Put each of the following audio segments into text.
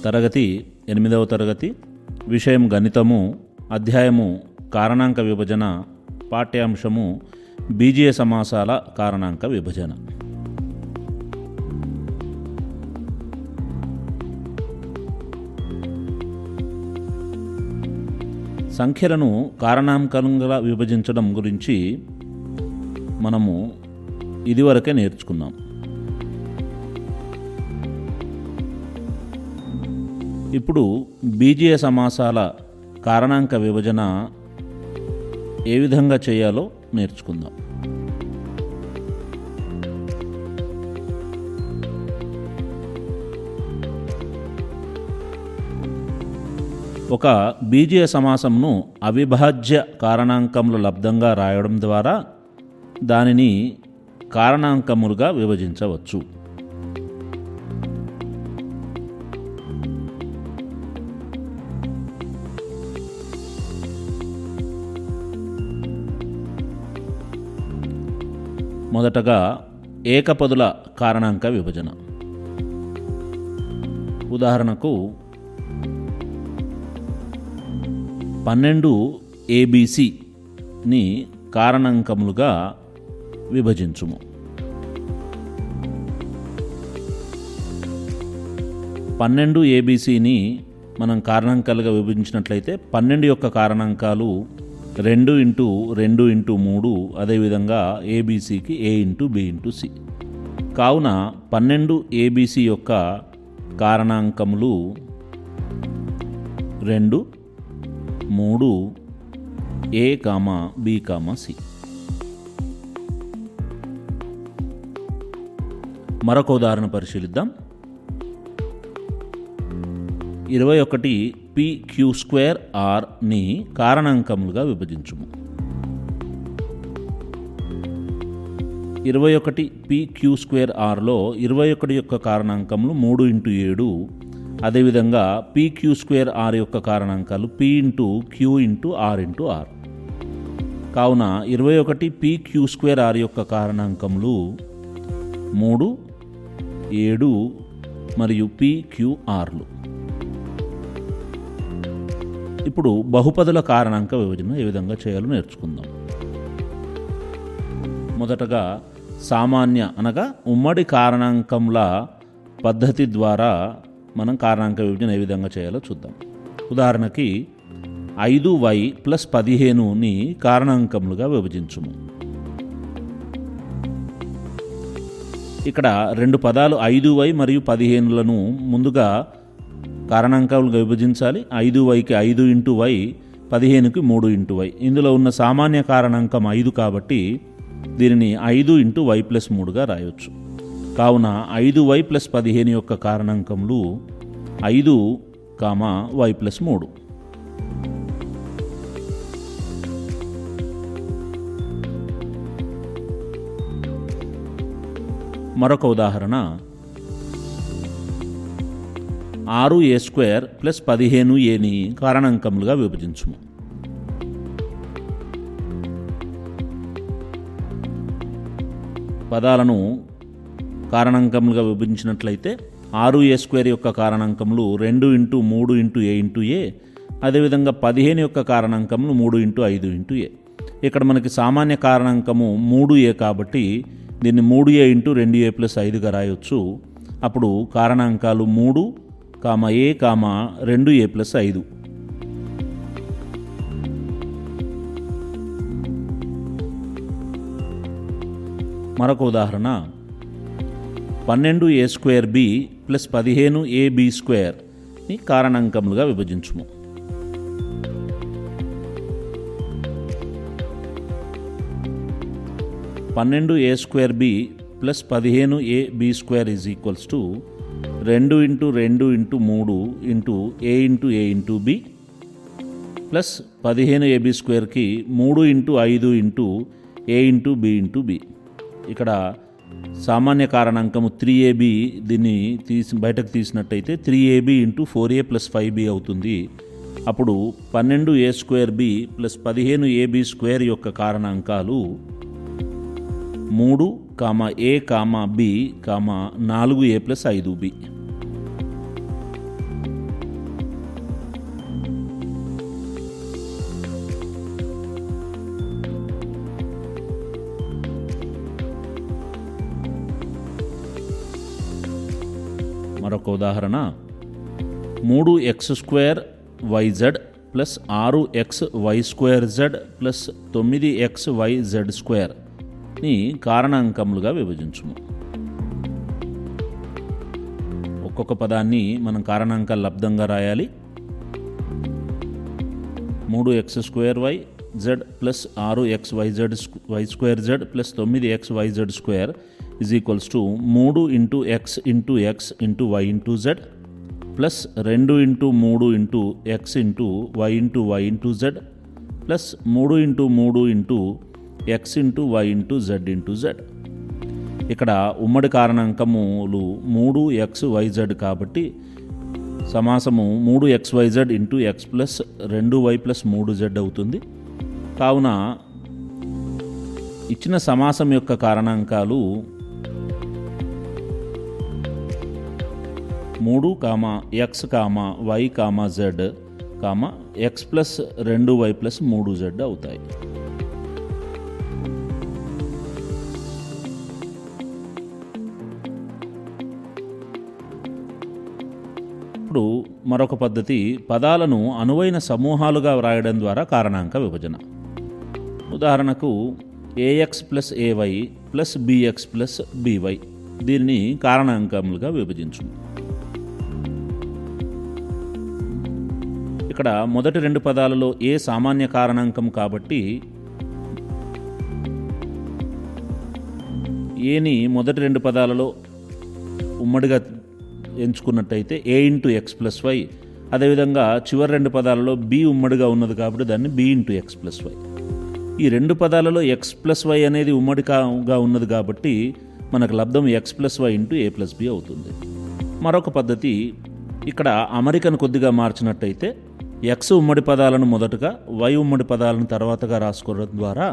తరగతి 8వ తరగతి, విషయం గణితము, అధ్యాయము కారణాంక విభజన, పాఠ్యాంశము బీజీయ సమాసాల కారణాంక విభజన. సంఖ్యలను కారణాంకాలుగా విభజించడం గురించి మనము ఇదివరకే నేర్చుకున్నాం. ఇప్పుడు బీజీయ సమాసాల కారణాంక విభజన ఏ విధంగా చేయాలో నేర్చుకుందాం. ఒక బీజీయ సమాసంను అవిభాజ్య కారణాంకముల లబ్దంగా రాయడం ద్వారా దానిని కారణాంకములుగా విభజించవచ్చు. మొదటగా ఏకపదుల కారణాంక విభజన. ఉదాహరణకు 12 ABCని కారణాంకములుగా విభజించుము. 12 ABCని మనం కారణాంకాలుగా విభజించినట్లయితే 12 యొక్క కారణాంకాలు 2 ఇంటూ 2 ఇంటూ 3, అదేవిధంగా ఏబీసీకి A into B into C. కావున 12 ABC యొక్క కారణాంకములు 2, 3, A, B, C. మరొక ఉదాహరణ పరిశీలిద్దాం. 21 PQ2Rని కారణాంకములుగా విభజించుము. 21 PQ2Rలో 21 యొక్క కారణాంకములు 3 ఇంటూ 7, అదేవిధంగా PQ2R యొక్క కారణాంకాలు P into Q into R into R. కావున 21 PQ2R యొక్క కారణాంకములు 3, 7 మరియు PQRలు. ఇప్పుడు బహుపదుల కారణాంక విభజన ఏ విధంగా చేయాలో నేర్చుకుందాం. మొదటగా సామాన్య అనగా ఉమ్మడి కారణాంకముల పద్ధతి ద్వారా మనం కారణాంక విభజన ఏ విధంగా చేయాలో చూద్దాం. ఉదాహరణకి 5y + 15ని కారణాంకములుగా విభజించుము. ఇక్కడ రెండు పదాలు 5y మరియు 15లను ముందుగా కారణాంకాలుగా విభజించాలి. 5yకి 5 ఇంటూ y, 15కి 3 ఇంటూ y. ఇందులో ఉన్న సామాన్య కారణాంకం 5 కాబట్టి దీనిని 5 ఇంటూ y + 3గా రాయవచ్చు. కావున 5y + 15 యొక్క కారణాంకములు 5, y + 3. మరొక ఉదాహరణ 6a² + 15aని కారణాంకములుగా విభజించుము. పదాలను కారణాంకములుగా విభజించినట్లయితే 6a² యొక్క కారణాంకములు 2 into 3 into a into a, అదేవిధంగా 15 యొక్క కారణాంకములు 3 ఇంటూ 5 ఇంటూ a. ఇక్కడ మనకి సామాన్య కారణాంకము 3a కాబట్టి దీన్ని 3a ఇంటూ 2a + 5గా రాయవచ్చు. అప్పుడు కారణాంకాలు 3, A, 2a + 5. మరొక ఉదాహరణ 12a²b + 15ab² కారణాంకములుగా విభజించుము. a²b + 15ab² 2 into 2 into 3 into a into a into b plus 15ab²కి 3 into 5 into a into b into b. ఇక్కడ సామాన్య కారణాంకము 3ab, దీన్ని బయటకు తీసినట్టయితే 3ab ఇంటూ 4a + 5b అవుతుంది. అప్పుడు 12a²b + 15ab² యొక్క కారణాంకాలు 3, A, B, 4a + 5b. మరొక ఉదాహరణ 3x² yz plus 6xy² plus 9xyz² కారణాంకములుగా విభజించుము. ఒక్కొక్క పదాన్ని మనం కారణాంకాల లబ్దంగా రాయాలి. 3x² plus 6xyz plus 9xyz² is equals to 3 into x into x into y into z plus 2 into 3 into x into y into y into z plus 3 into 3 into x into y into z into z. ఇక్కడ ఉమ్మడి కారణాంకములు 3xyz కాబట్టి సమాసము 3xyz into x plus 2y plus 3z అవుతుంది. కావున ఇచ్చిన సమాసం యొక్క కారణాంకాలు 3, x, y, z, x plus 2y plus 3z అవుతాయి. ఇప్పుడు మరొక పద్ధతి పదాలను అనువైన సమూహాలుగా వ్రాయడం ద్వారా కారణాంక విభజన. ఉదాహరణకు ax plus ay plus bx plus by దీన్ని కారణాంకములుగా విభజించు. ఇక్కడ మొదటి 2 పదాలలో ఏ సామాన్య కారణాంకం కాబట్టి ఏని మొదటి 2 పదాలలో ఉమ్మడిగా ఎంచుకున్నట్టయితే a into x plus y, అదేవిధంగా చివరి 2 పదాలలో b ఉమ్మడిగా ఉన్నది కాబట్టి దాన్ని b into x plus y. ఈ 2 పదాలలో ఎక్స్ ప్లస్ వై అనేది ఉమ్మడిగా ఉన్నది కాబట్టి మనకు లబ్ధం x plus y into a plus b అవుతుంది. మరొక పద్ధతి ఇక్కడ అమరికను కొద్దిగా మార్చినట్టయితే ఎక్స్ ఉమ్మడి పదాలను మొదటగా వై ఉమ్మడి పదాలను తర్వాతగా రాసుకోవడం ద్వారా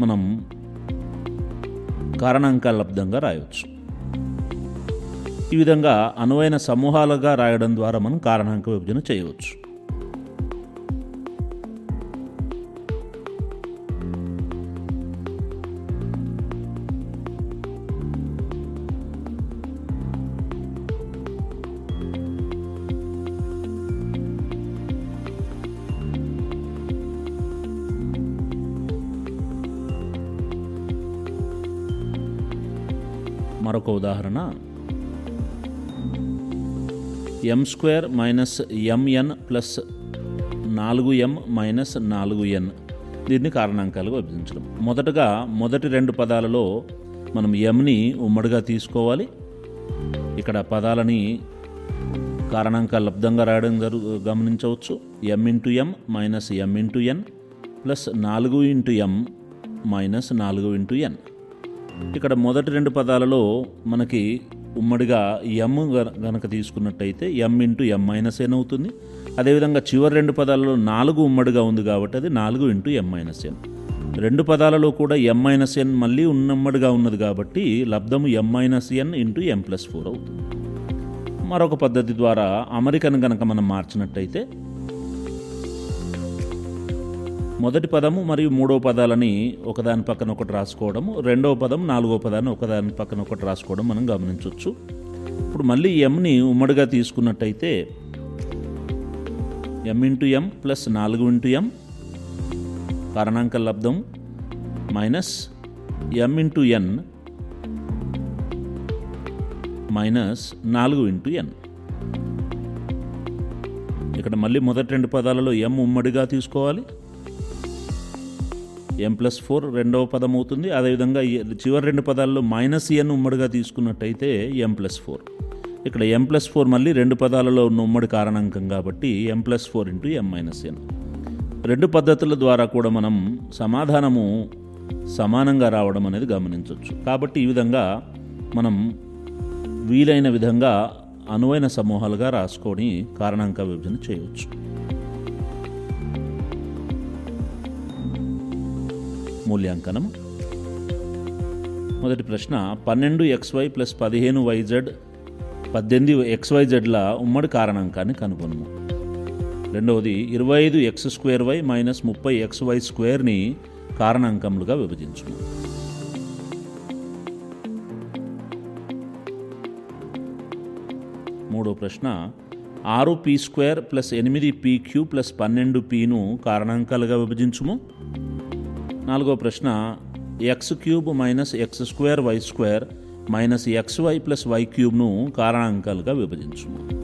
మనం కారణాంకాల లబ్ధంగా రాయవచ్చు. ఈ విధంగా అనువైన సమూహాలుగా రాయడం ద్వారా మనం కారణాంక విభజన చేయవచ్చు. మరొక ఉదాహరణ m² minus mn plus 4m minus 4n దీన్ని కారణాంకాలుగా విభజించడం. మొదటగా మొదటి 2 పదాలలో మనం mని ఉమ్మడిగా తీసుకోవాలి. ఇక్కడ పదాలని కారణాంకాల లబ్ధంగా రాయడం గమనించవచ్చు. m into m minus m into n plus 4 into m minus 4 into n. ఇక్కడ మొదటి 2 పదాలలో మనకి ఉమ్మడిగా m గనక తీసుకున్నట్టయితే m into m minus n అవుతుంది. అదేవిధంగా చివరి 2 పదాలలో 4 ఉమ్మడిగా ఉంది కాబట్టి అది 4 ఇంటూ m మైనస్ n. 2 పదాలలో కూడా m మైనస్ n మళ్ళీ ఉమ్మడిగా ఉన్నది కాబట్టి లబ్ధము m minus n into m plus 4 అవుతుంది. మరొక పద్ధతి ద్వారా అమరికను గనక మనం మార్చినట్టయితే మొదటి పదము మరియు 3వ పదాలని ఒకదాని పక్కన ఒకటి రాసుకోవడము, 2వ పదం 4వ పదాన్ని ఒకదాని పక్కన ఒకటి రాసుకోవడం మనం గమనించవచ్చు. ఇప్పుడు మళ్ళీ mని ఉమ్మడిగా తీసుకున్నట్టయితే m into m plus 4 into m కారణాంక లబ్ధం minus m into n minus 4 into n. ఇక్కడ మళ్ళీ మొదటి 2 పదాలలో m ఉమ్మడిగా తీసుకోవాలి. m ప్లస్ 4 2వ పదం అవుతుంది. అదేవిధంగా చివరి 2 పదాల్లో మైనస్ n ఉమ్మడిగా తీసుకున్నట్టయితే m ప్లస్ 4. ఇక్కడ m ప్లస్ 4 మళ్ళీ 2 పదాలలో ఉన్న ఉమ్మడి కారణాంకం కాబట్టి m plus 4 into m minus n. 2 పద్ధతుల ద్వారా కూడా మనం సమాధానము సమానంగా రావడం అనేది గమనించవచ్చు. కాబట్టి ఈ విధంగా మనం వీలైన విధంగా అనువైన సమూహాలుగా రాసుకొని కారణాంక విభజన చేయవచ్చు. మూల్యాంకనం. మొదటి ప్రశ్న 12xy ప్లస్ 15yz 18xyzల ఉమ్మడి కారణాంకాన్ని కనుగొనము. రెండవది 25x² మైనస్ 30xy² కారణాంకములుగా విభజించుము. మూడో ప్రశ్న 6p² ప్లస్ 8p³ ప్లస్ 12pను కారణాంకాలుగా విభజించుము. నాలుగో ప్రశ్న x³ minus x² y² minus xy plus y³ కారణాంకాలుగా విభజించుము.